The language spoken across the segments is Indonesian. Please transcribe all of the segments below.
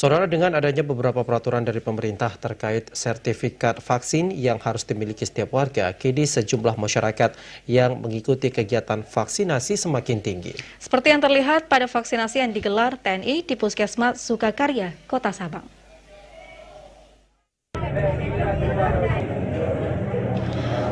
Saudara, dengan adanya beberapa peraturan dari pemerintah terkait sertifikat vaksin yang harus dimiliki setiap warga, kini sejumlah masyarakat yang mengikuti kegiatan vaksinasi semakin tinggi. Seperti yang terlihat pada vaksinasi yang digelar TNI di Puskesmas Sukakarya, Kota Sabang.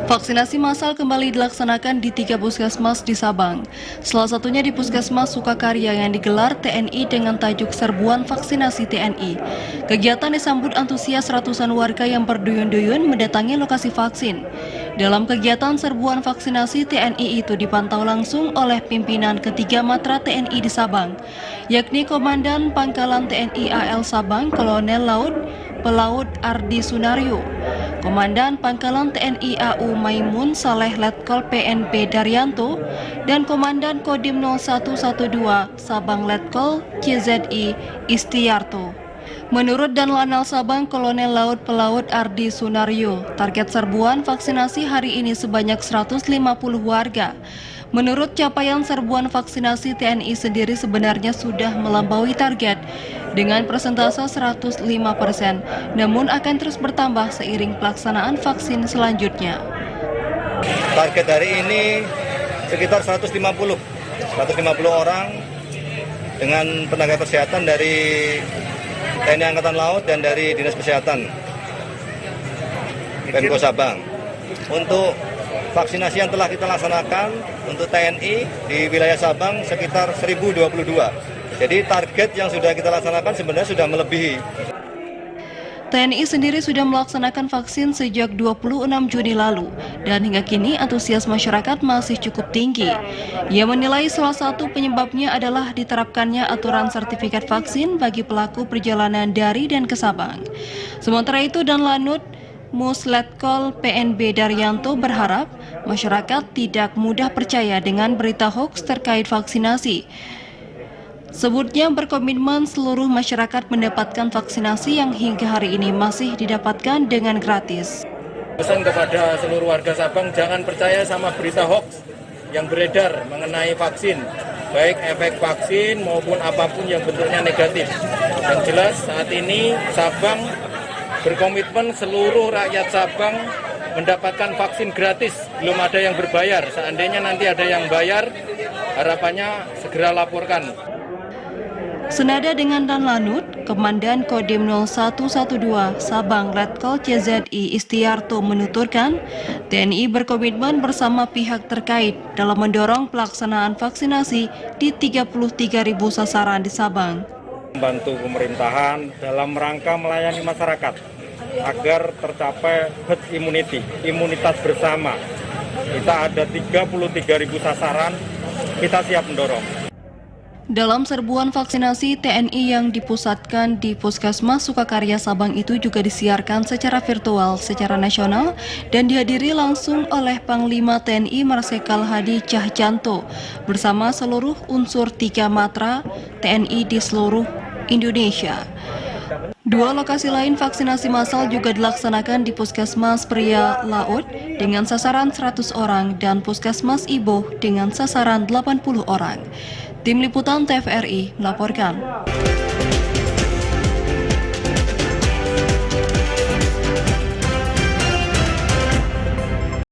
Vaksinasi massal kembali dilaksanakan di 3 puskesmas di Sabang. Salah satunya di Puskesmas Sukakarya yang digelar TNI dengan tajuk Serbuan Vaksinasi TNI. Kegiatan disambut antusias ratusan warga yang berduyun-duyun mendatangi lokasi vaksin. Dalam kegiatan serbuan vaksinasi TNI itu dipantau langsung oleh pimpinan ketiga matra TNI di Sabang, yakni Komandan Pangkalan TNI AL Sabang Kolonel Laut Pelaut Ardi Sunario, Komandan Pangkalan TNI AU Maimun Saleh Letkol PNP Daryanto, dan Komandan Kodim 0112 Sabang Letkol CZI Istiarto. Menurut Danlanal Sabang Kolonel Laut Pelaut Ardi Sunario, target serbuan vaksinasi hari ini sebanyak 150 warga. Menurut capaian serbuan vaksinasi TNI sendiri sebenarnya sudah melampaui target dengan persentase 105%, namun akan terus bertambah seiring pelaksanaan vaksin selanjutnya. Target hari ini sekitar 150 orang dengan tenaga kesehatan dari TNI Angkatan Laut dan dari Dinas Kesehatan Pemko Sabang. Untuk vaksinasi yang telah kita laksanakan untuk TNI di wilayah Sabang sekitar 1022. Jadi target yang sudah kita laksanakan sebenarnya sudah melebihi. TNI sendiri sudah melaksanakan vaksin sejak 26 Juni lalu, dan hingga kini antusias masyarakat masih cukup tinggi. Ia menilai salah satu penyebabnya adalah diterapkannya aturan sertifikat vaksin bagi pelaku perjalanan dari dan ke Sabang. Sementara itu, Danlanut Musletkol PNB Daryanto berharap masyarakat tidak mudah percaya dengan berita hoaks terkait vaksinasi. Sebutnya berkomitmen seluruh masyarakat mendapatkan vaksinasi yang hingga hari ini masih didapatkan dengan gratis. Pesan kepada seluruh warga Sabang, jangan percaya sama berita hoax yang beredar mengenai vaksin, baik efek vaksin maupun apapun yang bentuknya negatif. Yang jelas saat ini Sabang berkomitmen seluruh rakyat Sabang mendapatkan vaksin gratis, belum ada yang berbayar. Seandainya nanti ada yang bayar, harapannya segera laporkan. Senada dengan Danlanut, Komandan Kodim 0112 Sabang Letkol CZI Istiarto menuturkan, TNI berkomitmen bersama pihak terkait dalam mendorong pelaksanaan vaksinasi di 33.000 sasaran di Sabang. Membantu pemerintahan dalam rangka melayani masyarakat agar tercapai herd immunity, imunitas bersama. Kita ada 33.000 sasaran, kita siap mendorong. Dalam serbuan vaksinasi TNI yang dipusatkan di Puskesmas Sukakarya Sabang itu juga disiarkan secara virtual secara nasional dan dihadiri langsung oleh Panglima TNI Marsikal Hadi Cahyanto bersama seluruh unsur 3 matra TNI di seluruh Indonesia. 2 lokasi lain vaksinasi massal juga dilaksanakan di Puskesmas Pria Laut dengan sasaran 100 orang dan Puskesmas Iboh dengan sasaran 80 orang. Tim Liputan TVRI melaporkan.